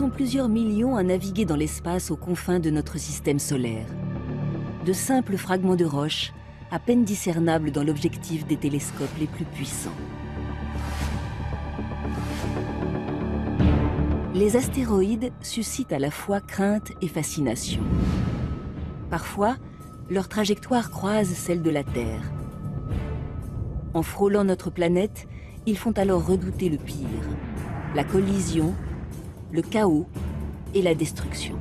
sont plusieurs millions à naviguer dans l'espace aux confins de notre système solaire. De simples fragments de roches, à peine discernables dans l'objectif des télescopes les plus puissants. Les astéroïdes suscitent à la fois crainte et fascination. Parfois, leur trajectoire croise celle de la Terre. En frôlant notre planète, ils font alors redouter le pire, la collision, le chaos et la destruction.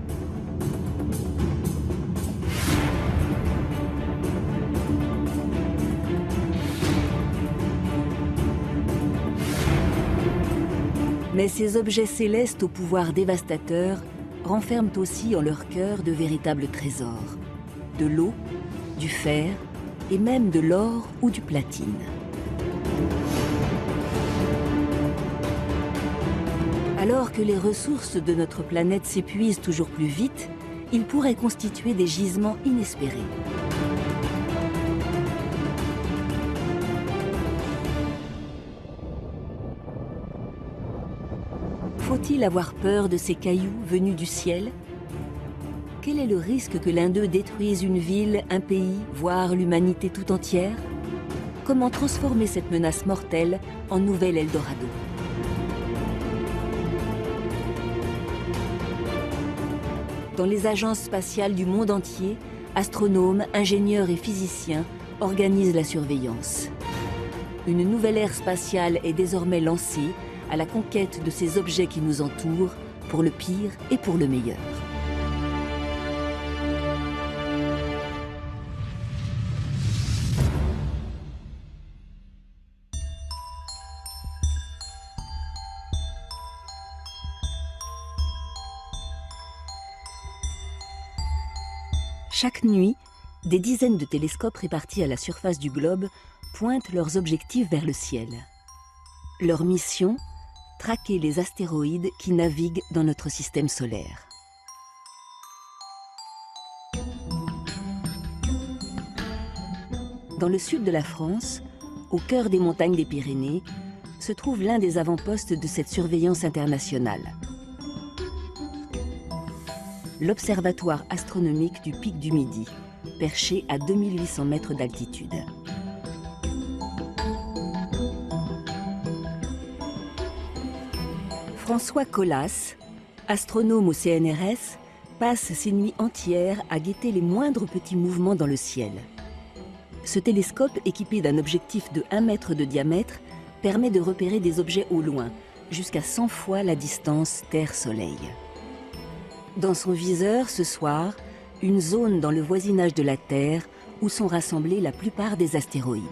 Mais ces objets célestes au pouvoir dévastateur renferment aussi en leur cœur de véritables trésors. De l'eau, du fer et même de l'or ou du platine. Alors que les ressources de notre planète s'épuisent toujours plus vite, ils pourraient constituer des gisements inespérés. Faut-il avoir peur de ces cailloux venus du ciel? Quel est le risque que l'un d'eux détruise une ville, un pays, voire l'humanité tout entière? Comment transformer cette menace mortelle en nouvel Eldorado? Dans les agences spatiales du monde entier, astronomes, ingénieurs et physiciens organisent la surveillance. Une nouvelle ère spatiale est désormais lancée à la conquête de ces objets qui nous entourent, pour le pire et pour le meilleur. Chaque nuit, des dizaines de télescopes répartis à la surface du globe pointent leurs objectifs vers le ciel. Leur mission, traquer les astéroïdes qui naviguent dans notre système solaire. Dans le sud de la France, au cœur des montagnes des Pyrénées, se trouve l'un des avant-postes de cette surveillance internationale. L'Observatoire astronomique du Pic du Midi, perché à 2800 mètres d'altitude. François Colas, astronome au CNRS, passe ses nuits entières à guetter les moindres petits mouvements dans le ciel. Ce télescope, équipé d'un objectif de 1 mètre de diamètre, permet de repérer des objets au loin, jusqu'à 100 fois la distance Terre-Soleil. Dans son viseur, ce soir, une zone dans le voisinage de la Terre où sont rassemblés la plupart des astéroïdes.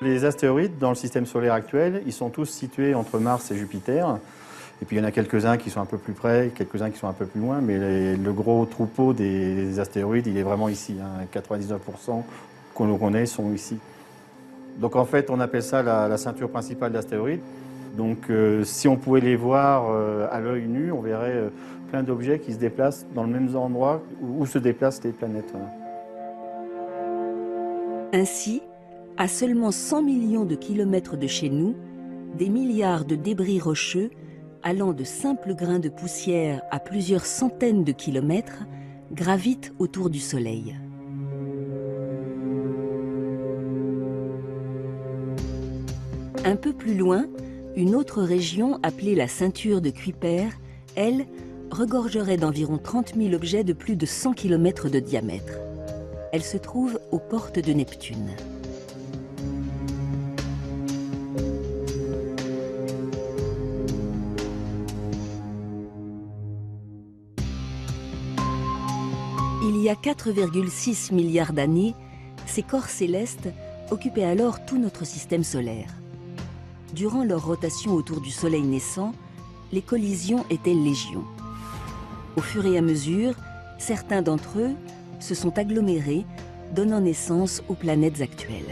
Les astéroïdes dans le système solaire actuel, ils sont tous situés entre Mars et Jupiter. Et puis il y en a quelques-uns qui sont un peu plus près, quelques-uns qui sont un peu plus loin, mais le gros troupeau des astéroïdes, il est vraiment ici. 99% qu'on connaît sont ici. Donc en fait, on appelle ça la ceinture principale d'astéroïdes. Donc si on pouvait les voir à l'œil nu, on verrait plein d'objets qui se déplacent dans le même endroit où se déplacent les planètes. Ainsi, à seulement 100 millions de kilomètres de chez nous, des milliards de débris rocheux, allant de simples grains de poussière à plusieurs centaines de kilomètres, gravitent autour du Soleil. Un peu plus loin, une autre région appelée la ceinture de Kuiper, elle, regorgerait d'environ 30 000 objets de plus de 100 km de diamètre. Elle se trouve aux portes de Neptune. Il y a 4,6 milliards d'années, ces corps célestes occupaient alors tout notre système solaire. Durant leur rotation autour du Soleil naissant, les collisions étaient légion. Au fur et à mesure, certains d'entre eux se sont agglomérés, donnant naissance aux planètes actuelles.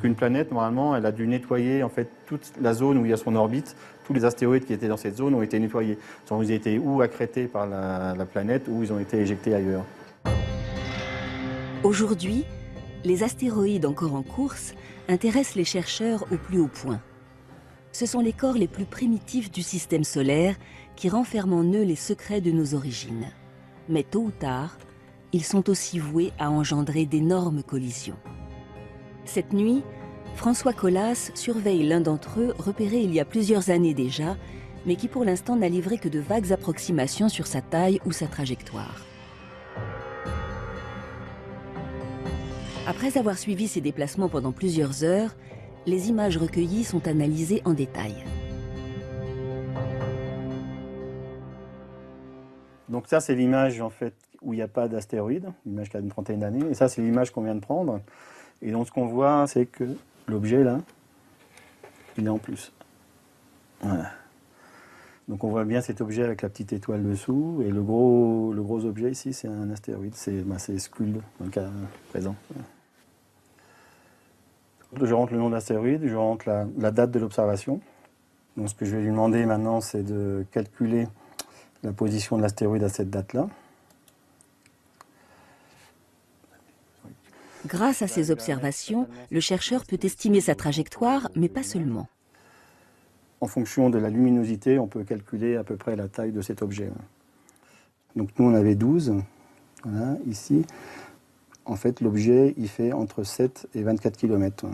une planète, normalement, elle a dû nettoyer en fait toute la zone où il y a son orbite. Tous les astéroïdes qui étaient dans cette zone ont été nettoyés. Ils ont été ou accrétés par la planète ou ils ont été éjectés ailleurs. Aujourd'hui, les astéroïdes encore en course intéressent les chercheurs au plus haut point. Ce sont les corps les plus primitifs du système solaire qui renferment en eux les secrets de nos origines. Mais tôt ou tard, ils sont aussi voués à engendrer d'énormes collisions. Cette nuit, François Colas surveille l'un d'entre eux repéré il y a plusieurs années déjà, mais qui pour l'instant n'a livré que de vagues approximations sur sa taille ou sa trajectoire. Après avoir suivi ces déplacements pendant plusieurs heures, les images recueillies sont analysées en détail. Donc ça, c'est l'image en fait où il n'y a pas d'astéroïde, l'image qui a une trentaine d'années. Et ça, c'est l'image qu'on vient de prendre. Et donc ce qu'on voit, c'est que l'objet là, il est en plus. Voilà. Donc on voit bien cet objet avec la petite étoile dessous. Et le gros objet ici, c'est un astéroïde. C'est Skuld dans le cas présent. Je rentre le nom d'astéroïde, je rentre la date de l'observation. Donc ce que je vais lui demander maintenant, c'est de calculer la position de l'astéroïde à cette date-là. Grâce à ces observations, le chercheur peut estimer sa trajectoire, mais pas seulement. En fonction de la luminosité, on peut calculer à peu près la taille de cet objet. Donc nous, on avait 12. Voilà, ici. En fait, l'objet, il fait entre 7 et 24 km.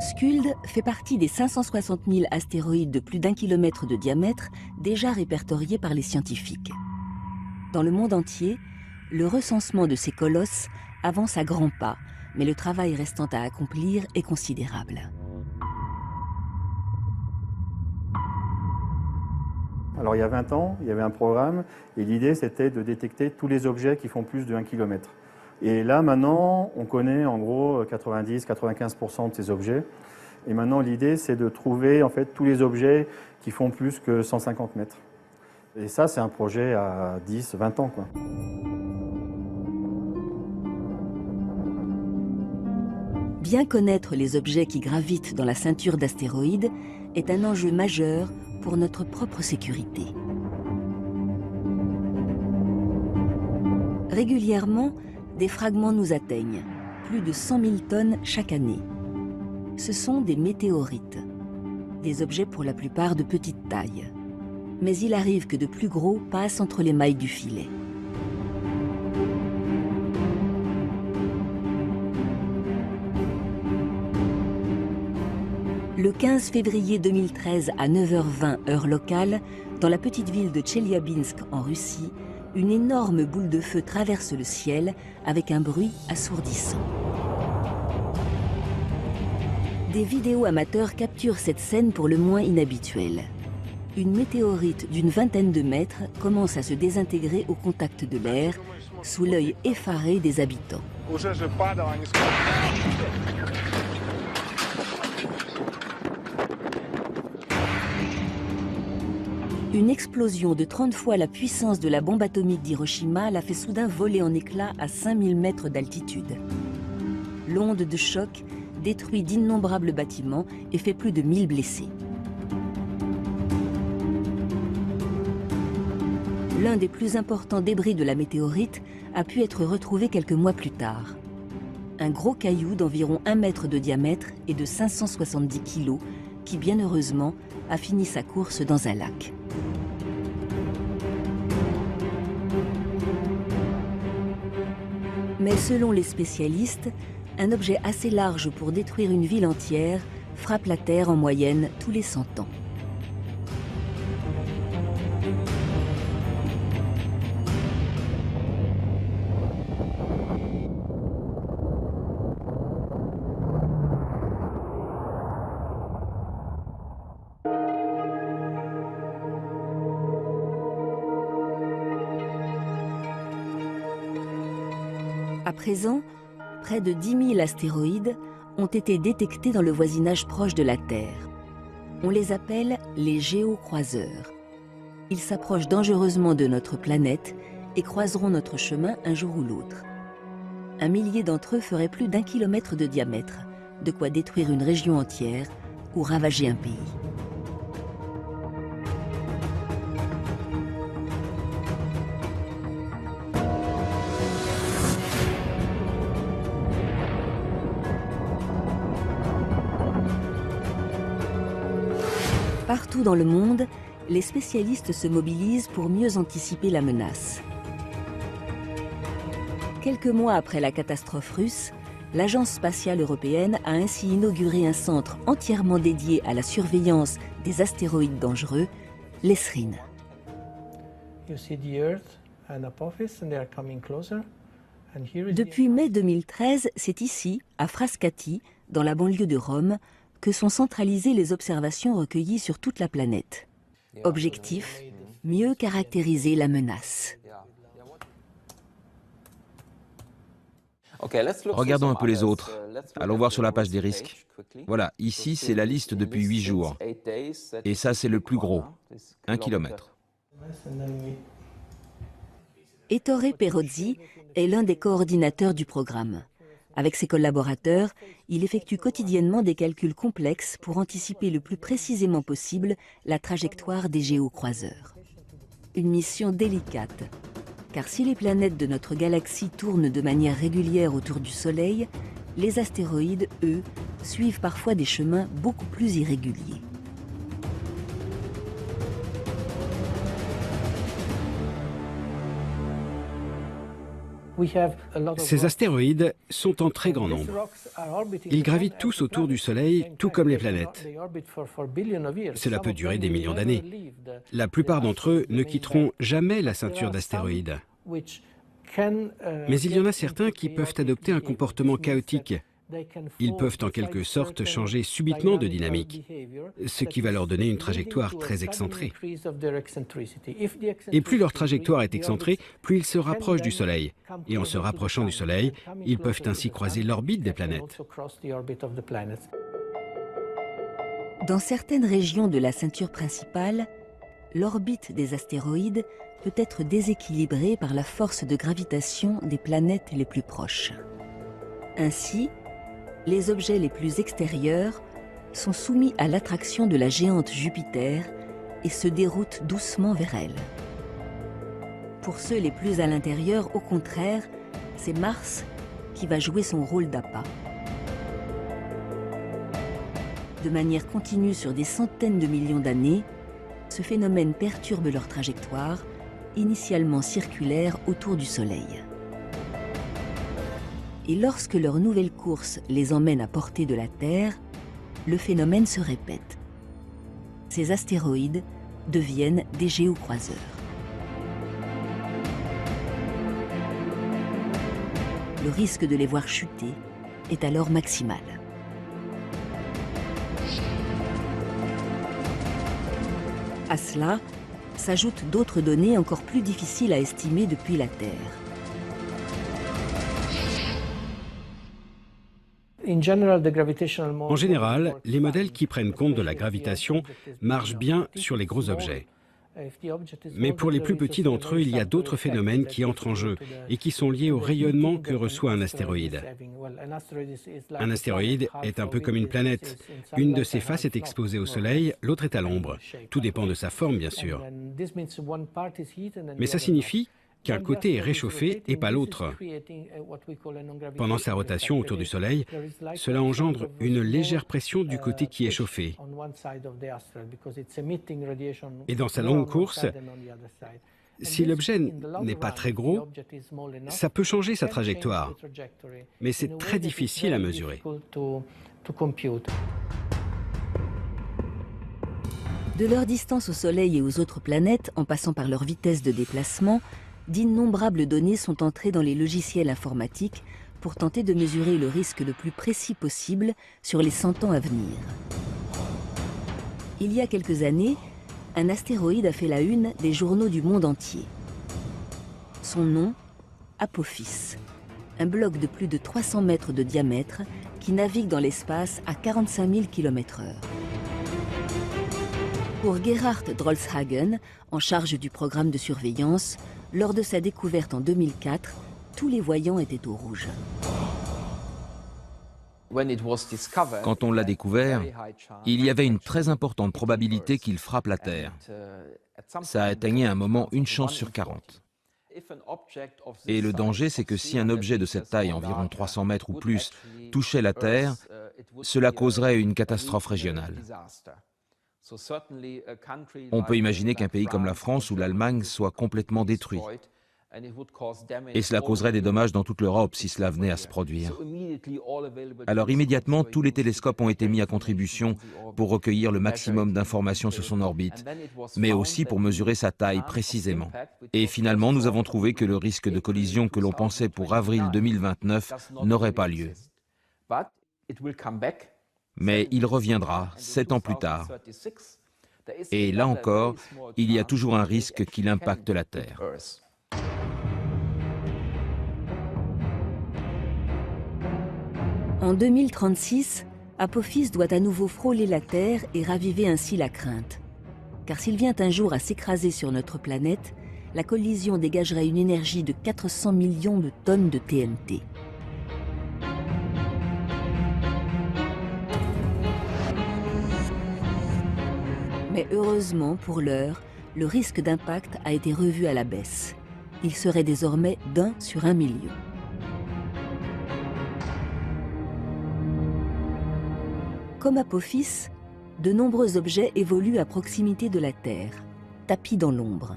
Skuld fait partie des 560 000 astéroïdes de plus d'1 kilomètre de diamètre déjà répertoriés par les scientifiques. Dans le monde entier, le recensement de ces colosses avance à grands pas, mais le travail restant à accomplir est considérable. Alors il y a 20 ans, il y avait un programme et l'idée c'était de détecter tous les objets qui font plus de 1 km. Et là maintenant, on connaît en gros 90-95% de ces objets. Et maintenant l'idée c'est de trouver en fait tous les objets qui font plus que 150 mètres. Et ça c'est un projet à 10-20 ans, quoi. Bien connaître les objets qui gravitent dans la ceinture d'astéroïdes est un enjeu majeur pour notre propre sécurité. Régulièrement, des fragments nous atteignent, plus de 100 000 tonnes chaque année. Ce sont des météorites, des objets pour la plupart de petite taille. Mais il arrive que de plus gros passent entre les mailles du filet. Le 15 février 2013 à 9h20 heure locale, dans la petite ville de Tcheliabinsk en Russie, une énorme boule de feu traverse le ciel avec un bruit assourdissant. Des vidéos amateurs capturent cette scène pour le moins inhabituelle. Une météorite d'une vingtaine de mètres commence à se désintégrer au contact de l'air, sous l'œil effaré des habitants. Une explosion de 30 fois la puissance de la bombe atomique d'Hiroshima l'a fait soudain voler en éclats à 5000 mètres d'altitude. L'onde de choc détruit d'innombrables bâtiments et fait plus de 1000 blessés. L'un des plus importants débris de la météorite a pu être retrouvé quelques mois plus tard. Un gros caillou d'environ 1 mètre de diamètre et de 570 kilos qui, bien heureusement, a fini sa course dans un lac. Mais selon les spécialistes, un objet assez large pour détruire une ville entière frappe la Terre en moyenne tous les 100 ans. À présent, près de 10 000 astéroïdes ont été détectés dans le voisinage proche de la Terre. On les appelle les géocroiseurs. Ils s'approchent dangereusement de notre planète et croiseront notre chemin un jour ou l'autre. Un millier d'entre eux feraient plus d'1 kilomètre de diamètre, de quoi détruire une région entière ou ravager un pays. Partout dans le monde, les spécialistes se mobilisent pour mieux anticiper la menace. Quelques mois après la catastrophe russe, l'Agence spatiale européenne a ainsi inauguré un centre entièrement dédié à la surveillance des astéroïdes dangereux, l'ESRIN. Depuis mai 2013, c'est ici, à Frascati, dans la banlieue de Rome, que sont centralisées les observations recueillies sur toute la planète. Objectif, mieux caractériser la menace. Regardons un peu les autres. Allons voir sur la page des risques. Voilà, ici c'est la liste depuis 8 jours. Et ça c'est le plus gros, 1 kilomètre. Ettore Perozzi est l'un des coordinateurs du programme. Avec ses collaborateurs, il effectue quotidiennement des calculs complexes pour anticiper le plus précisément possible la trajectoire des géocroiseurs. Une mission délicate, car si les planètes de notre galaxie tournent de manière régulière autour du Soleil, les astéroïdes, eux, suivent parfois des chemins beaucoup plus irréguliers. Ces astéroïdes sont en très grand nombre. Ils gravitent tous autour du Soleil, tout comme les planètes. Cela peut durer des millions d'années. La plupart d'entre eux ne quitteront jamais la ceinture d'astéroïdes. Mais il y en a certains qui peuvent adopter un comportement chaotique. Ils peuvent en quelque sorte changer subitement de dynamique, ce qui va leur donner une trajectoire très excentrée. Et plus leur trajectoire est excentrée, plus ils se rapprochent du Soleil. Et en se rapprochant du Soleil, ils peuvent ainsi croiser l'orbite des planètes. Dans certaines régions de la ceinture principale, l'orbite des astéroïdes peut être déséquilibrée par la force de gravitation des planètes les plus proches. Ainsi, les objets les plus extérieurs sont soumis à l'attraction de la géante Jupiter et se déroutent doucement vers elle. Pour ceux les plus à l'intérieur, au contraire, c'est Mars qui va jouer son rôle d'appât. De manière continue sur des centaines de millions d'années, ce phénomène perturbe leur trajectoire, initialement circulaire autour du Soleil. Et lorsque leur nouvelle course les emmène à portée de la Terre, le phénomène se répète. Ces astéroïdes deviennent des géocroiseurs. Le risque de les voir chuter est alors maximal. À cela s'ajoutent d'autres données encore plus difficiles à estimer depuis la Terre. En général, les modèles qui prennent compte de la gravitation marchent bien sur les gros objets. Mais pour les plus petits d'entre eux, il y a d'autres phénomènes qui entrent en jeu et qui sont liés au rayonnement que reçoit un astéroïde. Un astéroïde est un peu comme une planète. Une de ses faces est exposée au Soleil, l'autre est à l'ombre. Tout dépend de sa forme, bien sûr. Mais ça signifie qu'un côté est réchauffé et pas l'autre. Pendant sa rotation autour du Soleil, cela engendre une légère pression du côté qui est chauffé. Et dans sa longue course, si l'objet n'est pas très gros, ça peut changer sa trajectoire. Mais c'est très difficile à mesurer. De leur distance au Soleil et aux autres planètes, en passant par leur vitesse de déplacement, d'innombrables données sont entrées dans les logiciels informatiques pour tenter de mesurer le risque le plus précis possible sur les 100 ans à venir. Il y a quelques années, un astéroïde a fait la une des journaux du monde entier. Son nom, Apophis, un bloc de plus de 300 mètres de diamètre qui navigue dans l'espace à 45 000 km/h. Pour Gerhard Drolshagen, en charge du programme de surveillance, lors de sa découverte en 2004, tous les voyants étaient au rouge. Quand on l'a découvert, il y avait une très importante probabilité qu'il frappe la Terre. Ça atteignait à un moment une chance sur 40. Et le danger, c'est que si un objet de cette taille, environ 300 mètres ou plus, touchait la Terre, cela causerait une catastrophe régionale. On peut imaginer qu'un pays comme la France ou l'Allemagne soit complètement détruit. Et cela causerait des dommages dans toute l'Europe si cela venait à se produire. Alors immédiatement, tous les télescopes ont été mis à contribution pour recueillir le maximum d'informations sur son orbite, mais aussi pour mesurer sa taille précisément. Et finalement, nous avons trouvé que le risque de collision que l'on pensait pour avril 2029 n'aurait pas lieu. Mais il reviendra 7 ans plus tard. Et là encore, il y a toujours un risque qu'il impacte la Terre. En 2036, Apophis doit à nouveau frôler la Terre et raviver ainsi la crainte. Car s'il vient un jour à s'écraser sur notre planète, la collision dégagerait une énergie de 400 millions de tonnes de TNT. Mais heureusement, pour l'heure, le risque d'impact a été revu à la baisse. Il serait désormais d'1 sur 1 million. Comme Apophis, de nombreux objets évoluent à proximité de la Terre, tapis dans l'ombre.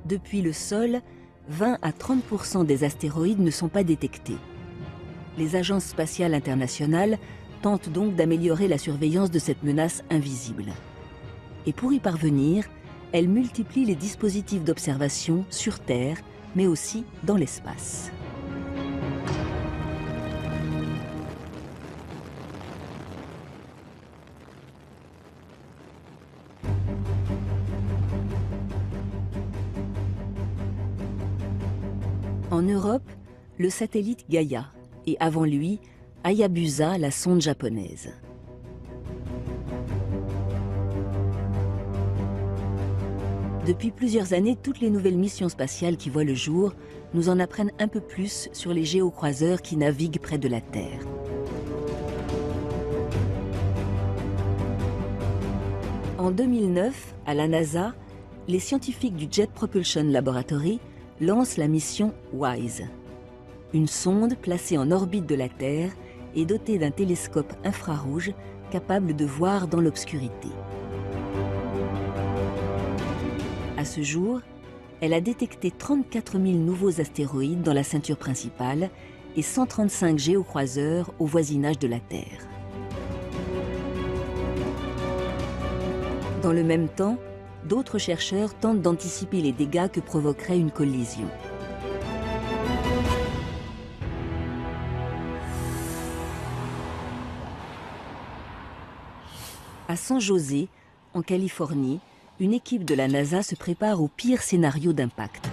Depuis le sol, 20 à 30% des astéroïdes ne sont pas détectés. Les agences spatiales internationales tentent donc d'améliorer la surveillance de cette menace invisible. Et pour y parvenir, elles multiplient les dispositifs d'observation sur Terre, mais aussi dans l'espace. En Europe, le satellite Gaia, et avant lui, Hayabusa, la sonde japonaise. Depuis plusieurs années, toutes les nouvelles missions spatiales qui voient le jour nous en apprennent un peu plus sur les géocroiseurs qui naviguent près de la Terre. En 2009, à la NASA, les scientifiques du Jet Propulsion Laboratory lancent la mission WISE, une sonde placée en orbite de la Terre et dotée d'un télescope infrarouge capable de voir dans l'obscurité. À ce jour, elle a détecté 34 000 nouveaux astéroïdes dans la ceinture principale et 135 géocroiseurs au voisinage de la Terre. Dans le même temps, d'autres chercheurs tentent d'anticiper les dégâts que provoquerait une collision. À San José, en Californie, une équipe de la NASA se prépare au pire scénario d'impact.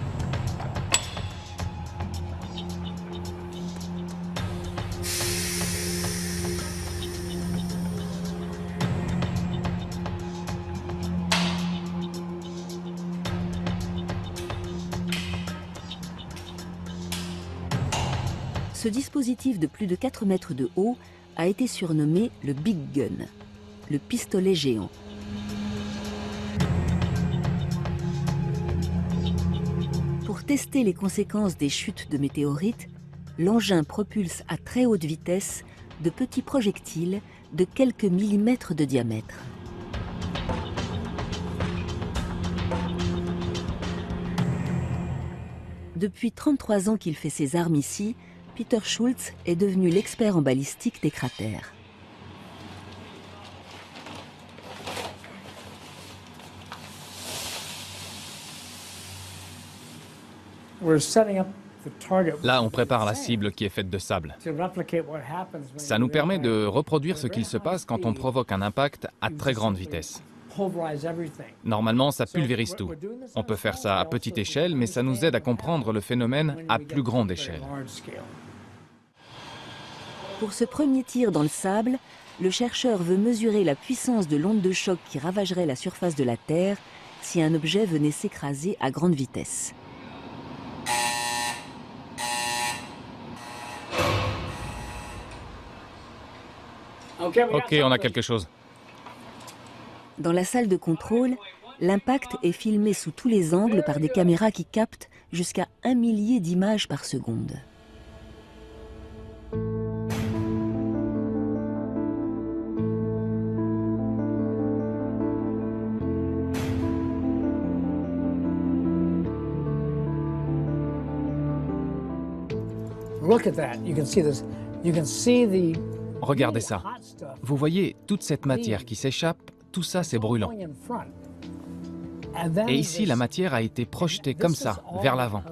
Ce dispositif de plus de 4 mètres de haut a été surnommé le Big Gun, le pistolet géant. Pour tester les conséquences des chutes de météorites, l'engin propulse à très haute vitesse de petits projectiles de quelques millimètres de diamètre. Depuis 33 ans qu'il fait ses armes ici, Peter Schultz est devenu l'expert en balistique des cratères. Là, on prépare la cible qui est faite de sable. Ça nous permet de reproduire ce qu'il se passe quand on provoque un impact à très grande vitesse. Normalement, ça pulvérise tout. On peut faire ça à petite échelle, mais ça nous aide à comprendre le phénomène à plus grande échelle. Pour ce premier tir dans le sable, le chercheur veut mesurer la puissance de l'onde de choc qui ravagerait la surface de la Terre si un objet venait s'écraser à grande vitesse. Ok, on a quelque chose. Dans la salle de contrôle, l'impact est filmé sous tous les angles par des caméras qui captent jusqu'à 1 millier d'images par seconde. Regardez ça. Vous voyez toute cette matière qui s'échappe, tout ça c'est brûlant. Et ici, la matière a été projetée comme ça, vers l'avant.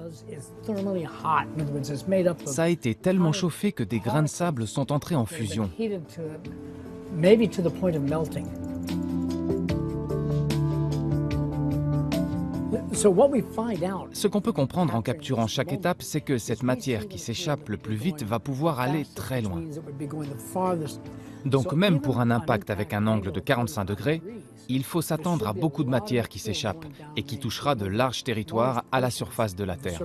Ça a été tellement chauffé que des grains de sable sont entrés en fusion. Ce qu'on peut comprendre en capturant chaque étape, c'est que cette matière qui s'échappe le plus vite va pouvoir aller très loin. Donc même pour un impact avec un angle de 45 degrés, il faut s'attendre à beaucoup de matière qui s'échappe et qui touchera de larges territoires à la surface de la Terre.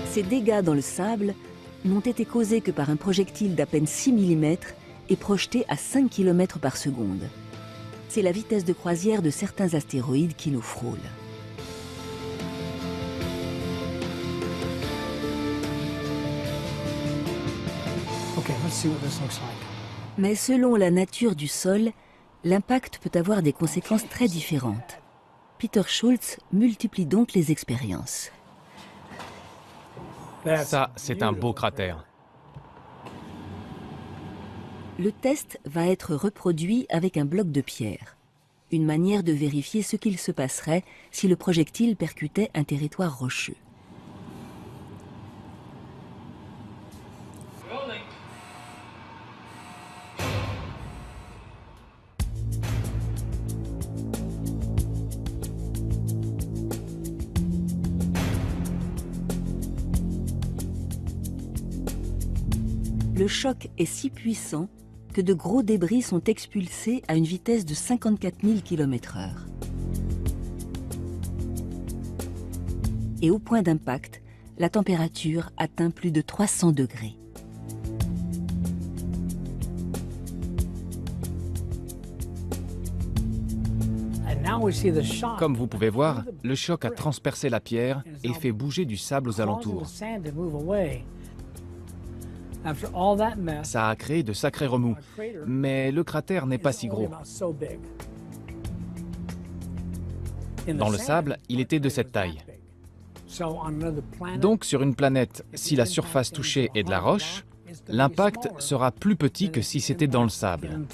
Ces dégâts dans le sable n'ont été causés que par un projectile d'à peine 6 mm et projeté à 5 km par seconde. C'est la vitesse de croisière de certains astéroïdes qui nous frôlent. Mais selon la nature du sol, l'impact peut avoir des conséquences très différentes. Peter Schultz multiplie donc les expériences. Ça, c'est un beau cratère. Le test va être reproduit avec un bloc de pierre. Une manière de vérifier ce qu'il se passerait si le projectile percutait un territoire rocheux. Le choc est si puissant que de gros débris sont expulsés à une vitesse de 54 000 km/h. Et au point d'impact, la température atteint plus de 300 degrés. Comme vous pouvez voir, le choc a transpercé la pierre et fait bouger du sable aux alentours. Ça a créé de sacrés remous, mais le cratère n'est pas si gros. Dans le sable, il était de cette taille. Donc sur une planète, si la surface touchée est de la roche, l'impact sera plus petit que si c'était dans le sable.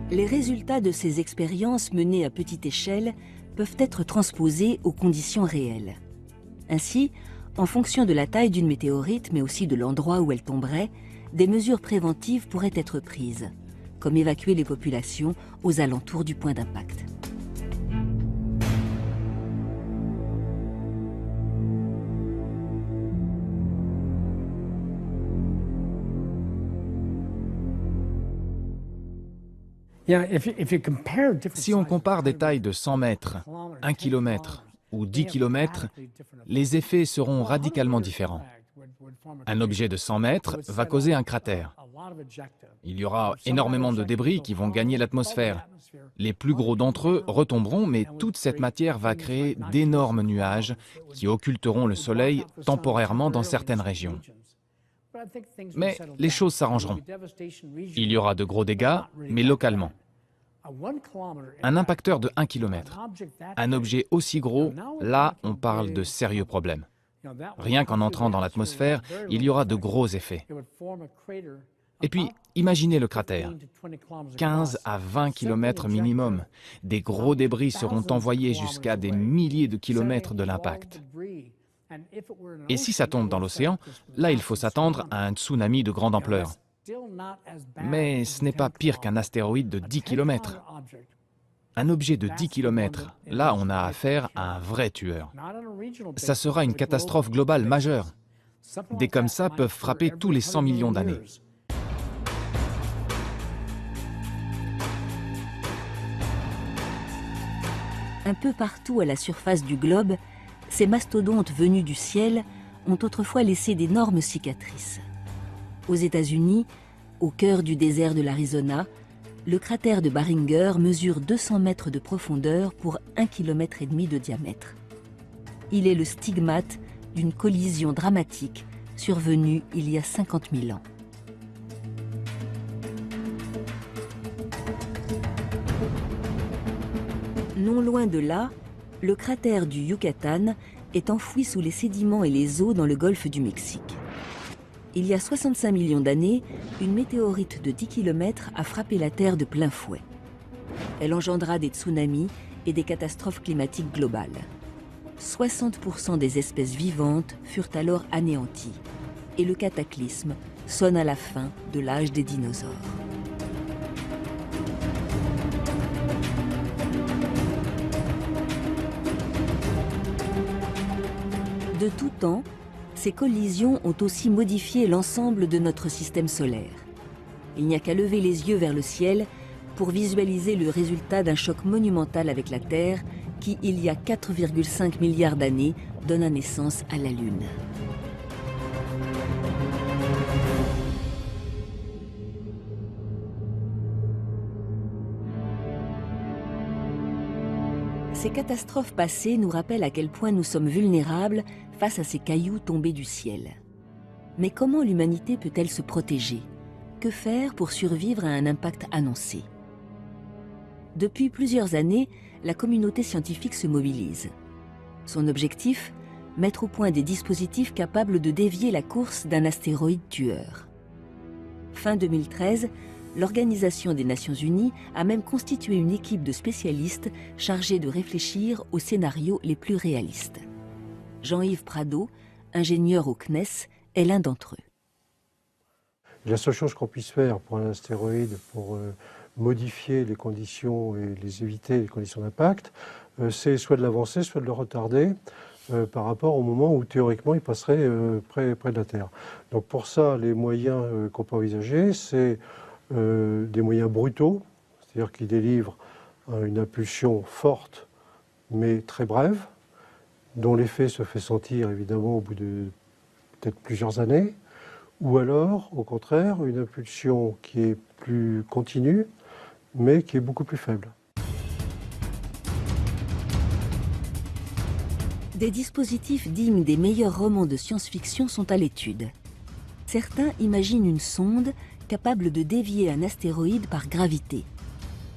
Les résultats de ces expériences menées à petite échelle peuvent être transposés aux conditions réelles. Ainsi, en fonction de la taille d'une météorite, mais aussi de l'endroit où elle tomberait, des mesures préventives pourraient être prises, comme évacuer les populations aux alentours du point d'impact. Si on compare des tailles de 100 mètres, 1 km ou 10 km, les effets seront radicalement différents. Un objet de 100 mètres va causer un cratère. Il y aura énormément de débris qui vont gagner l'atmosphère. Les plus gros d'entre eux retomberont, mais toute cette matière va créer d'énormes nuages qui occulteront le soleil temporairement dans certaines régions. Mais les choses s'arrangeront. Il y aura de gros dégâts, mais localement. Un impacteur de 1 km, un objet aussi gros, là on parle de sérieux problèmes. Rien qu'en entrant dans l'atmosphère, il y aura de gros effets. Et puis, imaginez le cratère. 15 à 20 km minimum. Des gros débris seront envoyés jusqu'à des milliers de kilomètres de l'impact. Et si ça tombe dans l'océan, là il faut s'attendre à un tsunami de grande ampleur. Mais ce n'est pas pire qu'un astéroïde de 10 km. Un objet de 10 km, là on a affaire à un vrai tueur. Ça sera une catastrophe globale majeure. Des comme ça peuvent frapper tous les 100 millions d'années. Un peu partout à la surface du globe, ces mastodontes venus du ciel ont autrefois laissé d'énormes cicatrices. Aux États-Unis, au cœur du désert de l'Arizona, le cratère de Barringer mesure 200 mètres de profondeur pour 1,5 km de diamètre. Il est le stigmate d'une collision dramatique survenue il y a 50 000 ans. Non loin de là, le cratère du Yucatan est enfoui sous les sédiments et les eaux dans le golfe du Mexique. Il y a 65 millions d'années, une météorite de 10 km a frappé la Terre de plein fouet. Elle engendra des tsunamis et des catastrophes climatiques globales. 60% des espèces vivantes furent alors anéanties. Et le cataclysme sonne à la fin de l'âge des dinosaures. De tout temps, ces collisions ont aussi modifié l'ensemble de notre système solaire. Il n'y a qu'à lever les yeux vers le ciel pour visualiser le résultat d'un choc monumental avec la Terre qui, il y a 4,5 milliards d'années, donna naissance à la Lune. Ces catastrophes passées nous rappellent à quel point nous sommes vulnérables face à ces cailloux tombés du ciel. Mais comment l'humanité peut-elle se protéger? Que faire pour survivre à un impact annoncé? Depuis plusieurs années, la communauté scientifique se mobilise. Son objectif? Mettre au point des dispositifs capables de dévier la course d'un astéroïde tueur. Fin 2013, l'Organisation des Nations Unies a même constitué une équipe de spécialistes chargée de réfléchir aux scénarios les plus réalistes. Jean-Yves Prado, ingénieur au CNES, est l'un d'entre eux. La seule chose qu'on puisse faire pour un astéroïde, pour modifier les conditions et éviter les conditions d'impact, c'est soit de l'avancer, soit de le retarder par rapport au moment où théoriquement il passerait près de la Terre. Donc pour ça, les moyens qu'on peut envisager, c'est des moyens brutaux, c'est-à-dire qui délivrent une impulsion forte mais très brève, dont l'effet se fait sentir évidemment au bout de peut-être plusieurs années, ou alors, au contraire, une impulsion qui est plus continue, mais qui est beaucoup plus faible. Des dispositifs dignes des meilleurs romans de science-fiction sont à l'étude. Certains imaginent une sonde capable de dévier un astéroïde par gravité.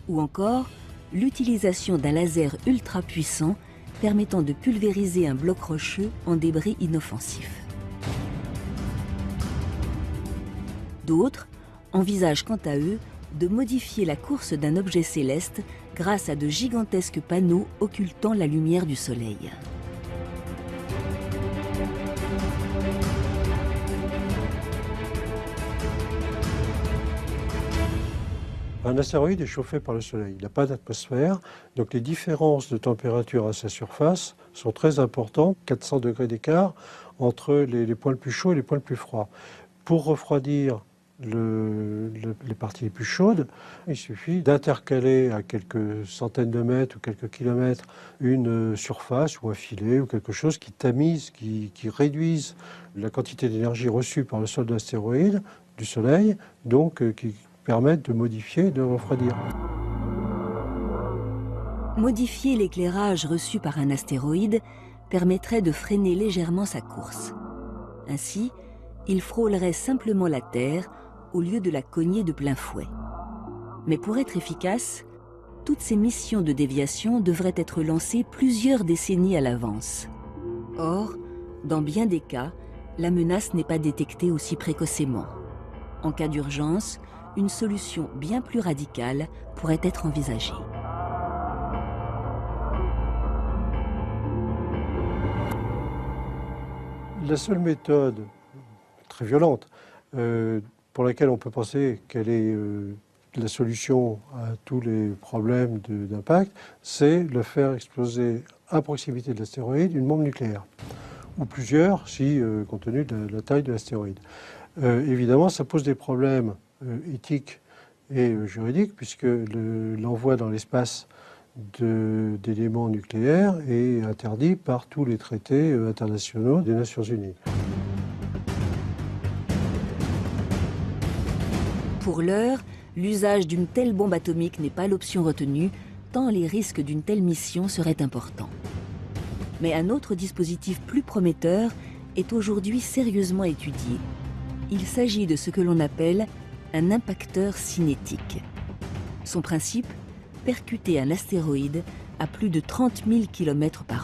Ou encore, l'utilisation d'un laser ultra puissant permettant de pulvériser un bloc rocheux en débris inoffensifs. D'autres envisagent quant à eux de modifier la course d'un objet céleste grâce à de gigantesques panneaux occultant la lumière du Soleil. Un astéroïde est chauffé par le Soleil, il n'a pas d'atmosphère, donc les différences de température à sa surface sont très importantes, 400 degrés d'écart entre les points les plus chauds et les points les plus froids. Pour refroidir les parties les plus chaudes, il suffit d'intercaler à quelques centaines de mètres ou quelques kilomètres une surface ou un filet ou quelque chose qui tamise, qui réduise la quantité d'énergie reçue par le sol de l'astéroïde, du Soleil, donc qui permettent de modifier et de refroidir. Modifier l'éclairage reçu par un astéroïde permettrait de freiner légèrement sa course. Ainsi, il frôlerait simplement la Terre au lieu de la cogner de plein fouet. Mais pour être efficace, toutes ces missions de déviation devraient être lancées plusieurs décennies à l'avance. Or, dans bien des cas, la menace n'est pas détectée aussi précocement. En cas d'urgence, une solution bien plus radicale pourrait être envisagée. La seule méthode, très violente, pour laquelle on peut penser qu'elle est la solution à tous les problèmes d'impact, c'est de faire exploser à proximité de l'astéroïde une bombe nucléaire, ou plusieurs, si compte tenu de la taille de l'astéroïde. Évidemment, ça pose des problèmes éthiques et juridiques, puisque l'envoi dans l'espace d'éléments nucléaires et interdit par tous les traités internationaux des Nations Unies. Pour l'heure, l'usage d'une telle bombe atomique n'est pas l'option retenue, tant les risques d'une telle mission seraient importants. Mais un autre dispositif plus prometteur est aujourd'hui sérieusement étudié. Il s'agit de ce que l'on appelle un impacteur cinétique. Son principe, percuter un astéroïde à plus de 30 000 km/h.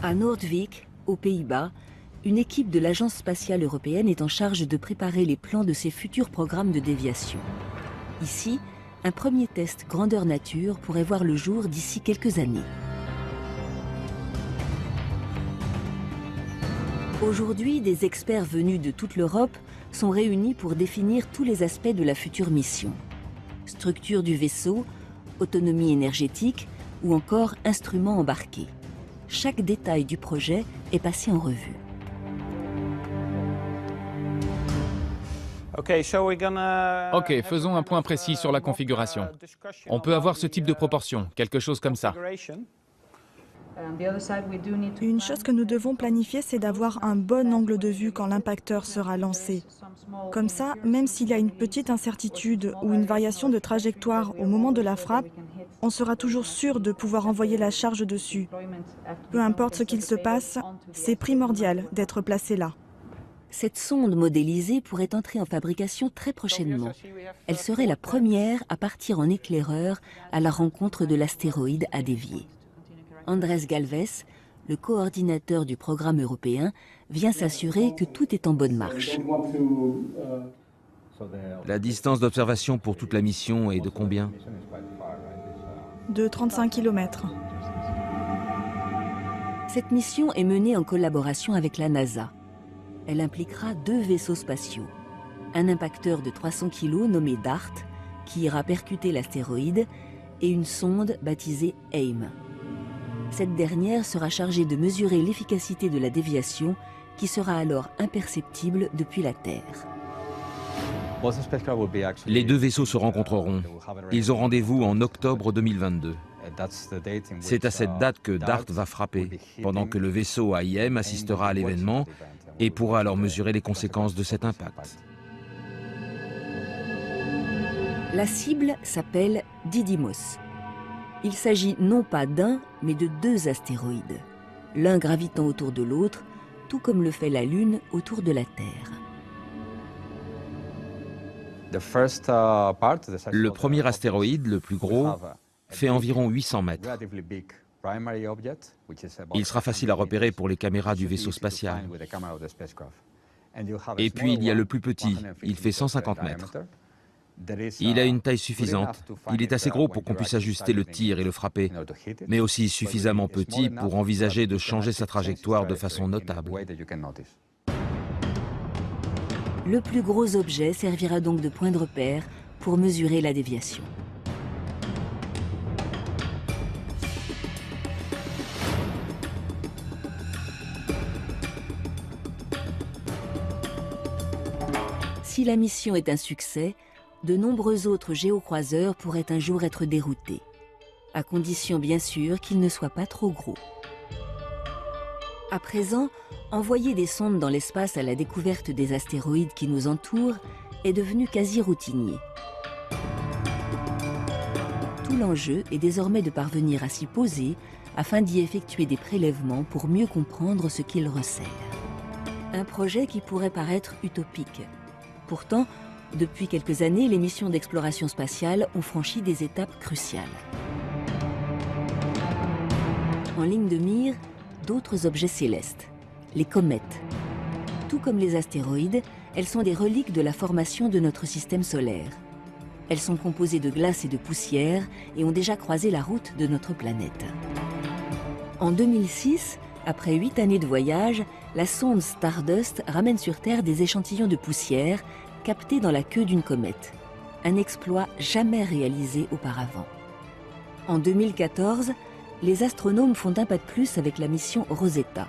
À Noordwijk, aux Pays-Bas, une équipe de l'Agence spatiale européenne est en charge de préparer les plans de ses futurs programmes de déviation. Ici, un premier test grandeur nature pourrait voir le jour d'ici quelques années. Aujourd'hui, des experts venus de toute l'Europe sont réunis pour définir tous les aspects de la future mission. Structure du vaisseau, autonomie énergétique ou encore instruments embarqués. Chaque détail du projet est passé en revue. Ok, faisons un point précis sur la configuration. On peut avoir ce type de proportion, quelque chose comme ça. Une chose que nous devons planifier, c'est d'avoir un bon angle de vue quand l'impacteur sera lancé. Comme ça, même s'il y a une petite incertitude ou une variation de trajectoire au moment de la frappe, on sera toujours sûr de pouvoir envoyer la charge dessus. Peu importe ce qu'il se passe, c'est primordial d'être placé là. Cette sonde modélisée pourrait entrer en fabrication très prochainement. Elle serait la première à partir en éclaireur à la rencontre de l'astéroïde à dévier. Andrés Galvez, le coordinateur du programme européen, vient s'assurer que tout est en bonne marche. La distance d'observation pour toute la mission est de combien? De 35 km. Cette mission est menée en collaboration avec la NASA. Elle impliquera 2 vaisseaux spatiaux. Un impacteur de 300 kg nommé DART, qui ira percuter l'astéroïde, et une sonde baptisée AIM. Cette dernière sera chargée de mesurer l'efficacité de la déviation, qui sera alors imperceptible depuis la Terre. Les 2 vaisseaux se rencontreront. Ils ont rendez-vous en octobre 2022. C'est à cette date que DART va frapper, pendant que le vaisseau AIM assistera à l'événement et pourra alors mesurer les conséquences de cet impact. La cible s'appelle Didymos. Il s'agit non pas d'un, mais de 2 astéroïdes, l'un gravitant autour de l'autre, tout comme le fait la Lune autour de la Terre. Le premier astéroïde, le plus gros, fait environ 800 mètres. Il sera facile à repérer pour les caméras du vaisseau spatial. Et puis il y a le plus petit, il fait 150 mètres. Il a une taille suffisante, il est assez gros pour qu'on puisse ajuster le tir et le frapper, mais aussi suffisamment petit pour envisager de changer sa trajectoire de façon notable. Le plus gros objet servira donc de point de repère pour mesurer la déviation. Si la mission est un succès, de nombreux autres géocroiseurs pourraient un jour être déroutés, à condition bien sûr qu'ils ne soient pas trop gros. À présent, envoyer des sondes dans l'espace à la découverte des astéroïdes qui nous entourent est devenu quasi routinier. Tout l'enjeu est désormais de parvenir à s'y poser afin d'y effectuer des prélèvements pour mieux comprendre ce qu'ils recèlent. Un projet qui pourrait paraître utopique. Pourtant, depuis quelques années, les missions d'exploration spatiale ont franchi des étapes cruciales. En ligne de mire, d'autres objets célestes, les comètes. Tout comme les astéroïdes, elles sont des reliques de la formation de notre système solaire. Elles sont composées de glace et de poussière et ont déjà croisé la route de notre planète. En 2006, après 8 années de voyage, la sonde Stardust ramène sur Terre des échantillons de poussière captés dans la queue d'une comète. Un exploit jamais réalisé auparavant. En 2014, les astronomes font un pas de plus avec la mission Rosetta.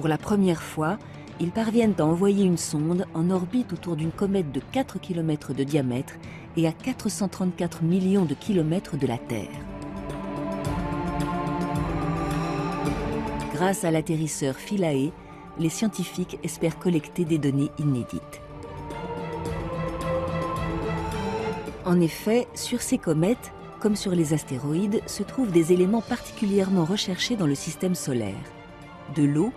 Pour la première fois, ils parviennent à envoyer une sonde en orbite autour d'une comète de 4 km de diamètre et à 434 millions de kilomètres de la Terre. Grâce à l'atterrisseur Philae, les scientifiques espèrent collecter des données inédites. En effet, sur ces comètes, comme sur les astéroïdes, se trouvent des éléments particulièrement recherchés dans le système solaire, de l'eau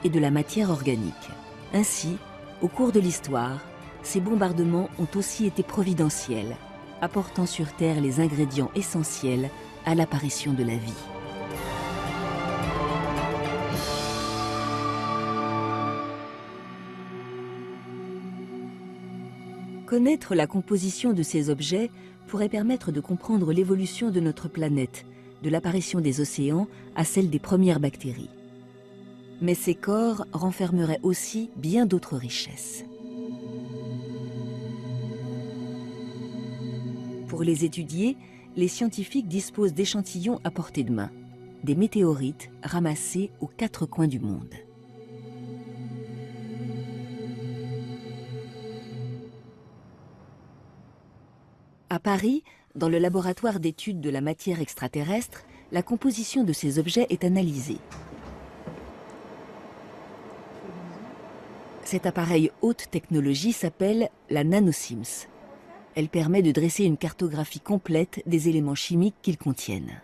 et de la matière organique. Ainsi, au cours de l'histoire, ces bombardements ont aussi été providentiels, apportant sur Terre les ingrédients essentiels à l'apparition de la vie. Connaître la composition de ces objets pourrait permettre de comprendre l'évolution de notre planète, de l'apparition des océans à celle des premières bactéries. Mais ces corps renfermeraient aussi bien d'autres richesses. Pour les étudier, les scientifiques disposent d'échantillons à portée de main, des météorites ramassés aux 4 coins du monde. À Paris, dans le laboratoire d'études de la matière extraterrestre, la composition de ces objets est analysée. Cet appareil haute technologie s'appelle la NanoSIMS. Elle permet de dresser une cartographie complète des éléments chimiques qu'ils contiennent.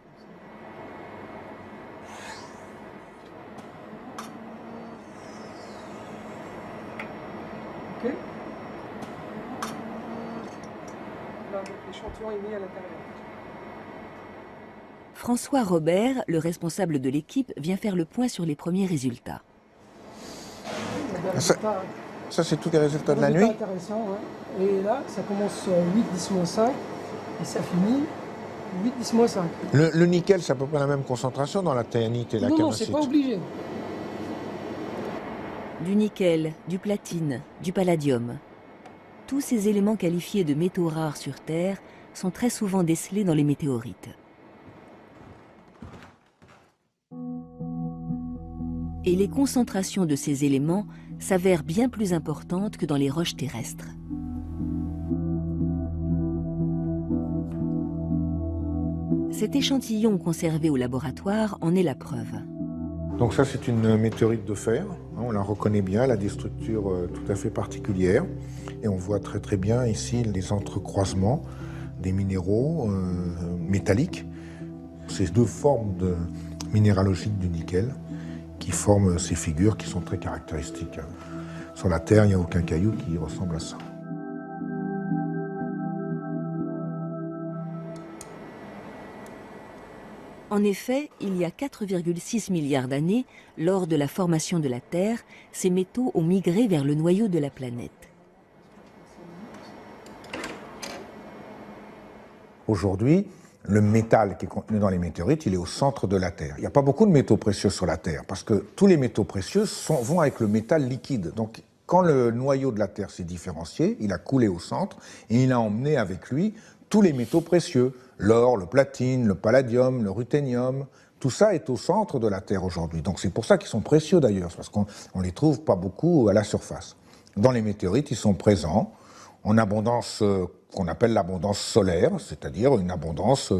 Ok. Là, l'échantillon est mis à l'intérieur. François Robert, le responsable de l'équipe, vient faire le point sur les premiers résultats. Ça c'est tous les résultats de la nuit. Intéressant, ouais. Et là, ça commence 8-10-5 et ça finit 8-10-5. Le nickel, c'est à peu près la même concentration dans la théanite et la calamite. Non, camacite. c'est pas obligé. Du nickel, du platine, du palladium. Tous ces éléments qualifiés de métaux rares sur Terre sont très souvent décelés dans les météorites. Et les concentrations de ces éléments s'avèrent bien plus importantes que dans les roches terrestres. Cet échantillon conservé au laboratoire en est la preuve. Donc ça c'est une météorite de fer, on la reconnaît bien, elle a des structures tout à fait particulières. Et on voit très bien ici les entrecroisements des minéraux métalliques. Ces deux formes minéralogiques du nickel qui forment ces figures qui sont très caractéristiques. Sur la Terre, il n'y a aucun caillou qui ressemble à ça. En effet, il y a 4,6 milliards d'années, lors de la formation de la Terre, ces métaux ont migré vers le noyau de la planète. Aujourd'hui, le métal qui est contenu dans les météorites, il est au centre de la Terre. Il n'y a pas beaucoup de métaux précieux sur la Terre, parce que tous les métaux précieux vont avec le métal liquide. Donc, quand le noyau de la Terre s'est différencié, il a coulé au centre, et il a emmené avec lui tous les métaux précieux. L'or, le platine, le palladium, le ruthénium, tout ça est au centre de la Terre aujourd'hui. Donc c'est pour ça qu'ils sont précieux d'ailleurs, parce qu'on ne les trouve pas beaucoup à la surface. Dans les météorites, ils sont présents en abondance qu'on appelle l'abondance solaire, c'est-à-dire une abondance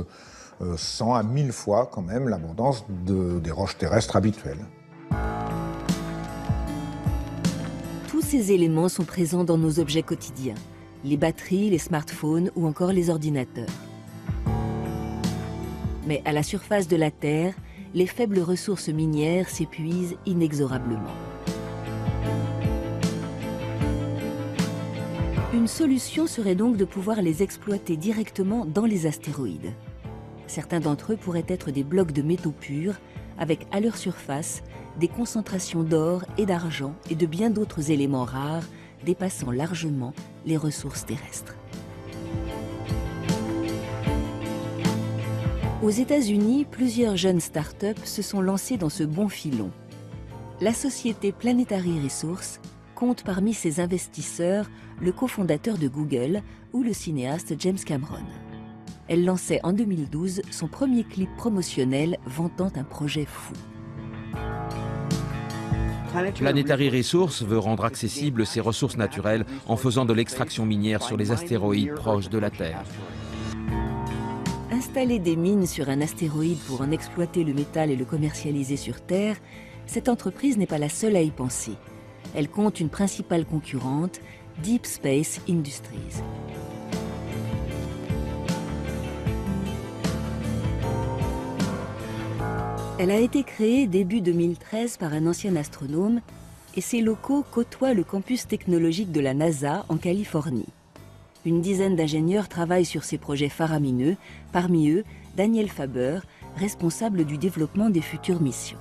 100 à 1000 fois quand même l'abondance des roches terrestres habituelles. Tous ces éléments sont présents dans nos objets quotidiens, les batteries, les smartphones ou encore les ordinateurs. Mais à la surface de la Terre, les faibles ressources minières s'épuisent inexorablement. Une solution serait donc de pouvoir les exploiter directement dans les astéroïdes. Certains d'entre eux pourraient être des blocs de métaux purs, avec à leur surface des concentrations d'or et d'argent et de bien d'autres éléments rares dépassant largement les ressources terrestres. Aux États-Unis, plusieurs jeunes start-up se sont lancés dans ce bon filon. La société Planetary Resources compte parmi ses investisseurs le cofondateur de Google ou le cinéaste James Cameron. Elle lançait en 2012 son premier clip promotionnel vantant un projet fou. Planetary Resources veut rendre accessibles ces ressources naturelles en faisant de l'extraction minière sur les astéroïdes proches de la Terre. Installer des mines sur un astéroïde pour en exploiter le métal et le commercialiser sur Terre, cette entreprise n'est pas la seule à y penser. Elle compte une principale concurrente, Deep Space Industries. Elle a été créée début 2013 par un ancien astronome et ses locaux côtoient le campus technologique de la NASA en Californie. Une dizaine d'ingénieurs travaillent sur ces projets faramineux, parmi eux Daniel Faber, responsable du développement des futures missions.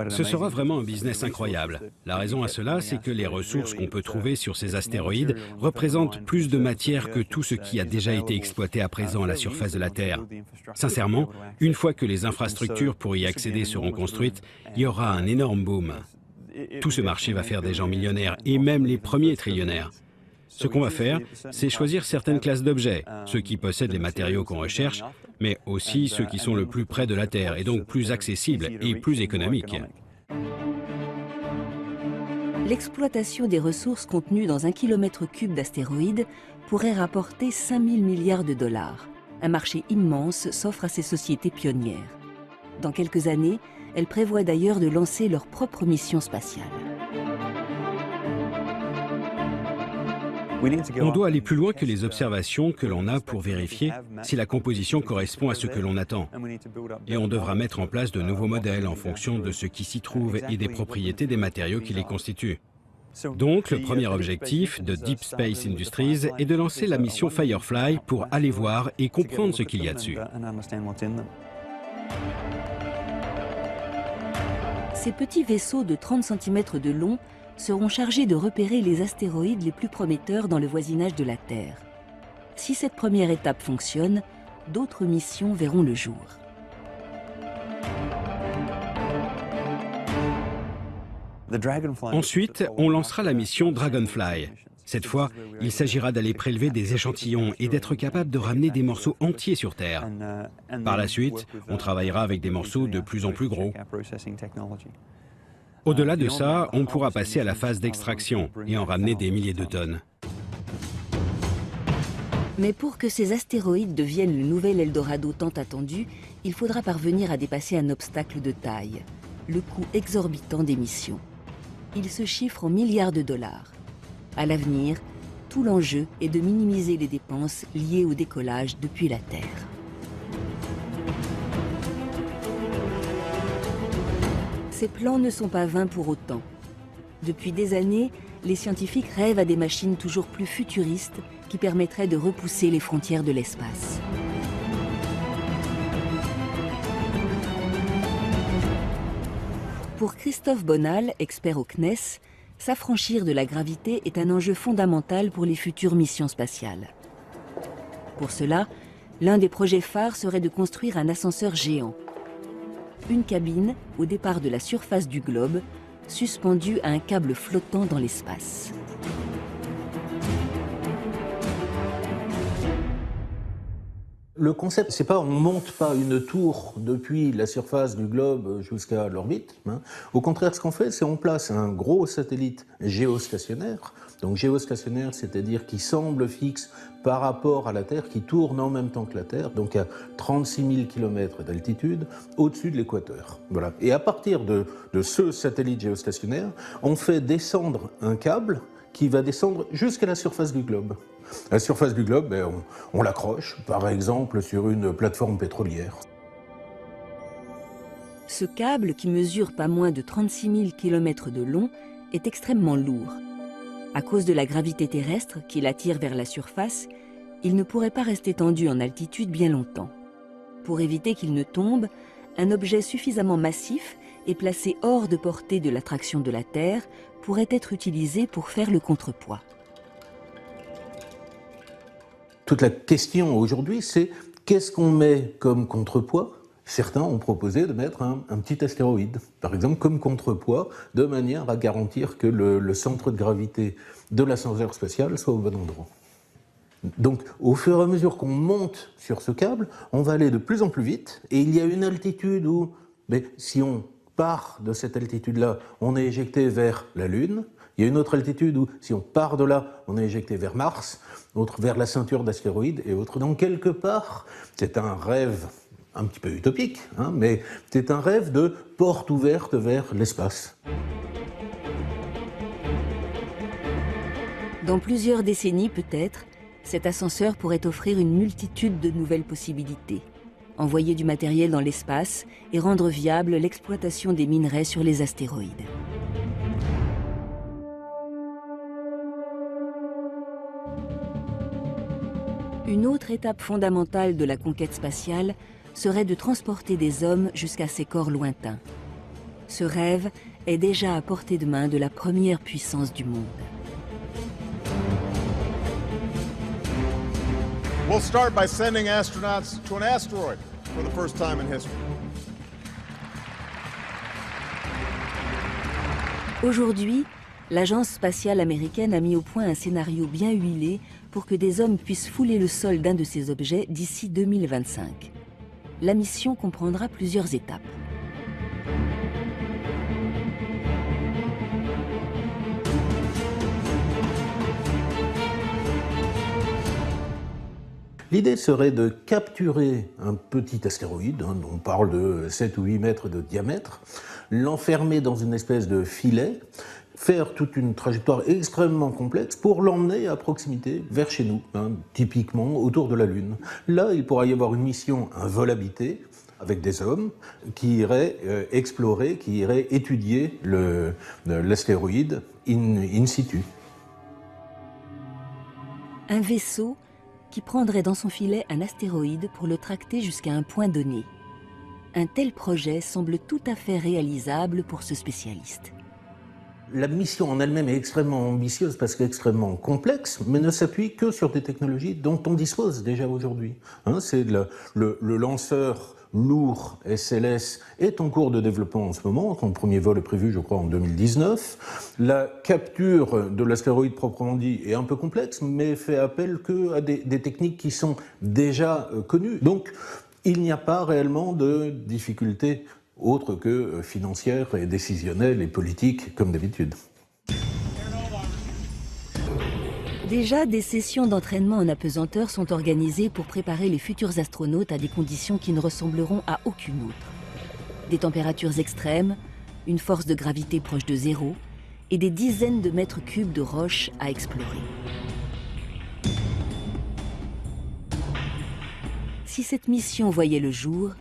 Ce sera vraiment un business incroyable. La raison à cela, c'est que les ressources qu'on peut trouver sur ces astéroïdes représentent plus de matière que tout ce qui a déjà été exploité à présent à la surface de la Terre. Sincèrement, une fois que les infrastructures pour y accéder seront construites, il y aura un énorme boom. Tout ce marché va faire des gens millionnaires et même les premiers trillionnaires. Ce qu'on va faire, c'est choisir certaines classes d'objets, ceux qui possèdent les matériaux qu'on recherche, mais aussi ceux qui sont le plus près de la Terre et donc plus accessibles et plus économiques. L'exploitation des ressources contenues dans 1 km³ d'astéroïdes pourrait rapporter 5 000 milliards de dollars. Un marché immense s'offre à ces sociétés pionnières. Dans quelques années, elles prévoient d'ailleurs de lancer leur propre mission spatiale. On doit aller plus loin que les observations que l'on a pour vérifier si la composition correspond à ce que l'on attend. Et on devra mettre en place de nouveaux modèles en fonction de ce qui s'y trouve et des propriétés des matériaux qui les constituent. Donc, le premier objectif de Deep Space Industries est de lancer la mission Firefly pour aller voir et comprendre ce qu'il y a dessus. Ces petits vaisseaux de 30 cm de long seront chargés de repérer les astéroïdes les plus prometteurs dans le voisinage de la Terre. Si cette première étape fonctionne, d'autres missions verront le jour. Ensuite, on lancera la mission Dragonfly. Cette fois, il s'agira d'aller prélever des échantillons et d'être capable de ramener des morceaux entiers sur Terre. Par la suite, on travaillera avec des morceaux de plus en plus gros. Au-delà de ça, on pourra passer à la phase d'extraction et en ramener des milliers de tonnes. Mais pour que ces astéroïdes deviennent le nouvel Eldorado tant attendu, il faudra parvenir à dépasser un obstacle de taille, le coût exorbitant des missions. Il se chiffre en milliards de dollars. À l'avenir, tout l'enjeu est de minimiser les dépenses liées au décollage depuis la Terre. Ces plans ne sont pas vains pour autant. Depuis des années, les scientifiques rêvent à des machines toujours plus futuristes qui permettraient de repousser les frontières de l'espace. Pour Christophe Bonal, expert au CNES, s'affranchir de la gravité est un enjeu fondamental pour les futures missions spatiales. Pour cela, l'un des projets phares serait de construire un ascenseur géant. Une cabine au départ de la surface du globe, suspendue à un câble flottant dans l'espace. Le concept, c'est pas on monte pas une tour depuis la surface du globe jusqu'à l'orbite. Au contraire, ce qu'on fait, c'est on place un gros satellite géostationnaire. Donc géostationnaire, c'est-à-dire qui semble fixe par rapport à la Terre, qui tourne en même temps que la Terre, donc à 36 000 km d'altitude, au-dessus de l'équateur. Voilà. Et à partir de ce satellite géostationnaire, on fait descendre un câble qui va descendre jusqu'à la surface du globe. La surface du globe, on l'accroche, par exemple, sur une plateforme pétrolière. Ce câble, qui mesure pas moins de 36 000 km de long, est extrêmement lourd. À cause de la gravité terrestre qui l'attire vers la surface, il ne pourrait pas rester tendu en altitude bien longtemps. Pour éviter qu'il ne tombe, un objet suffisamment massif et placé hors de portée de l'attraction de la Terre pourrait être utilisé pour faire le contrepoids. Toute la question aujourd'hui, c'est qu'est-ce qu'on met comme contrepoids ? Certains ont proposé de mettre un petit astéroïde, par exemple, comme contrepoids, de manière à garantir que le centre de gravité de l'ascenseur spatial soit au bon endroit. Donc, au fur et à mesure qu'on monte sur ce câble, on va aller de plus en plus vite, et il y a une altitude où, si on part de cette altitude-là, on est éjecté vers la Lune. Il y a une autre altitude où, si on part de là, on est éjecté vers Mars, autre vers la ceinture d'astéroïdes et autre. Donc, quelque part, c'est un rêve un petit peu utopique, hein, mais c'est un rêve de porte ouverte vers l'espace. Dans plusieurs décennies peut-être, cet ascenseur pourrait offrir une multitude de nouvelles possibilités. Envoyer du matériel dans l'espace et rendre viable l'exploitation des minerais sur les astéroïdes. Une autre étape fondamentale de la conquête spatiale serait de transporter des hommes jusqu'à ces corps lointains. Ce rêve est déjà à portée de main de la première puissance du monde. We'll start by sending astronauts to an asteroid for the first time in history. Aujourd'hui, l'agence spatiale américaine a mis au point un scénario bien huilé pour que des hommes puissent fouler le sol d'un de ces objets d'ici 2025. La mission comprendra plusieurs étapes. L'idée serait de capturer un petit astéroïde, hein, on parle de 7 ou 8 mètres de diamètre, l'enfermer dans une espèce de filet, faire toute une trajectoire extrêmement complexe pour l'emmener à proximité vers chez nous, hein, typiquement autour de la Lune. Là, il pourra y avoir une mission, un vol habité, avec des hommes qui iraient explorer, qui iraient étudier l'astéroïde in situ. Un vaisseau qui prendrait dans son filet un astéroïde pour le tracter jusqu'à un point donné. Un tel projet semble tout à fait réalisable pour ce spécialiste. La mission en elle-même est extrêmement ambitieuse parce qu'extrêmement complexe, mais ne s'appuie que sur des technologies dont on dispose déjà aujourd'hui. Hein, c'est le lanceur lourd SLS est en cours de développement en ce moment. Son premier vol est prévu, je crois, en 2019. La capture de l'astéroïde proprement dit est un peu complexe, mais fait appel qu'à des techniques qui sont déjà connues. Donc, il n'y a pas réellement de difficultés autres que financières et décisionnelles et politiques, comme d'habitude. Déjà, des sessions d'entraînement en apesanteur sont organisées pour préparer les futurs astronautes à des conditions qui ne ressembleront à aucune autre. Des températures extrêmes, une force de gravité proche de zéro et des dizaines de mètres cubes de roches à explorer. Si cette mission voyait le jour,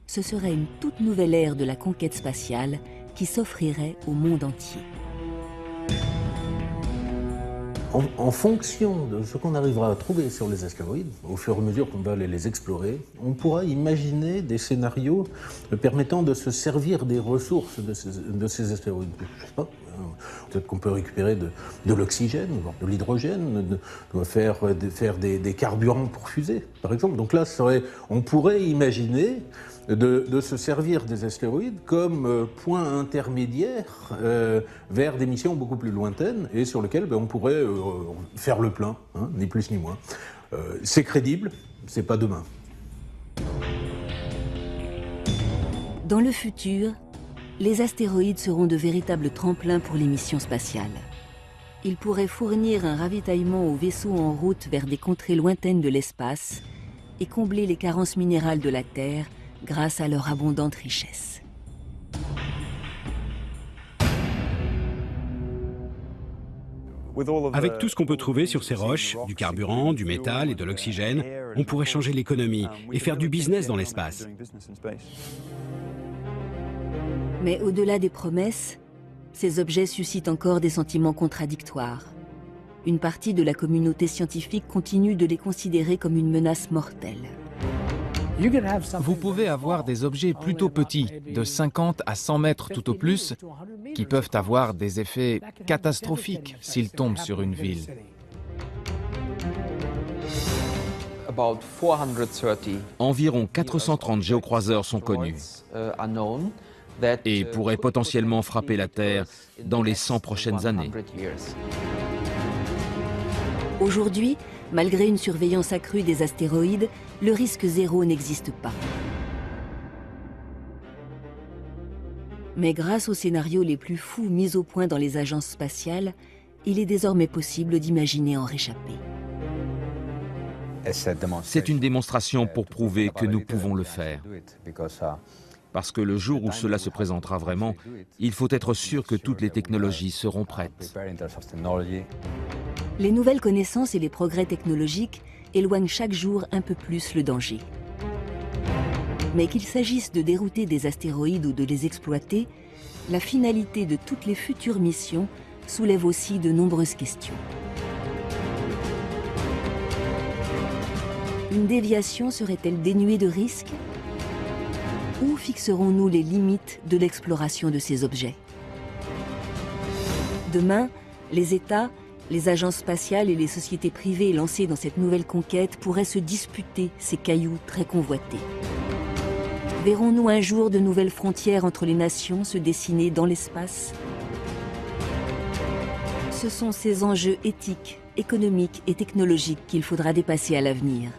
ce serait une toute nouvelle ère de la conquête spatiale qui s'offrirait au monde entier. En fonction de ce qu'on arrivera à trouver sur les astéroïdes, au fur et à mesure qu'on va aller les explorer, on pourra imaginer des scénarios permettant de se servir des ressources de ces astéroïdes. Je ne sais pas, peut-être qu'on peut récupérer de l'oxygène, de l'hydrogène, faire des carburants pour fusées, par exemple. Donc là, on pourrait imaginer de se servir des astéroïdes comme point intermédiaire vers des missions beaucoup plus lointaines et sur lesquelles on pourrait faire le plein, hein, ni plus ni moins. C'est crédible, c'est pas demain. Dans le futur, les astéroïdes seront de véritables tremplins pour les missions spatiales. Ils pourraient fournir un ravitaillement aux vaisseaux en route vers des contrées lointaines de l'espace et combler les carences minérales de la Terre grâce à leur abondante richesse. Avec tout ce qu'on peut trouver sur ces roches, du carburant, du métal et de l'oxygène, on pourrait changer l'économie et faire du business dans l'espace. Mais au-delà des promesses, ces objets suscitent encore des sentiments contradictoires. Une partie de la communauté scientifique continue de les considérer comme une menace mortelle. Vous pouvez avoir des objets plutôt petits, de 50 à 100 mètres tout au plus, qui peuvent avoir des effets catastrophiques s'ils tombent sur une ville. Environ 430 géocroiseurs sont connus et pourraient potentiellement frapper la Terre dans les 100 prochaines années. Aujourd'hui, malgré une surveillance accrue des astéroïdes, le risque zéro n'existe pas. Mais grâce aux scénarios les plus fous mis au point dans les agences spatiales, il est désormais possible d'imaginer en réchapper. C'est une démonstration pour prouver que nous pouvons le faire. Parce que le jour où cela se présentera vraiment, il faut être sûr que toutes les technologies seront prêtes. Les nouvelles connaissances et les progrès technologiques éloignent chaque jour un peu plus le danger. Mais qu'il s'agisse de dérouter des astéroïdes ou de les exploiter, la finalité de toutes les futures missions soulève aussi de nombreuses questions. Une déviation serait-elle dénuée de risques? Où fixerons-nous les limites de l'exploration de ces objets? Demain, les États, les agences spatiales et les sociétés privées lancées dans cette nouvelle conquête pourraient se disputer ces cailloux très convoités. Verrons-nous un jour de nouvelles frontières entre les nations se dessiner dans l'espace? Ce sont ces enjeux éthiques, économiques et technologiques qu'il faudra dépasser à l'avenir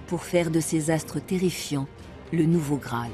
pour faire de ces astres terrifiants le nouveau Graal.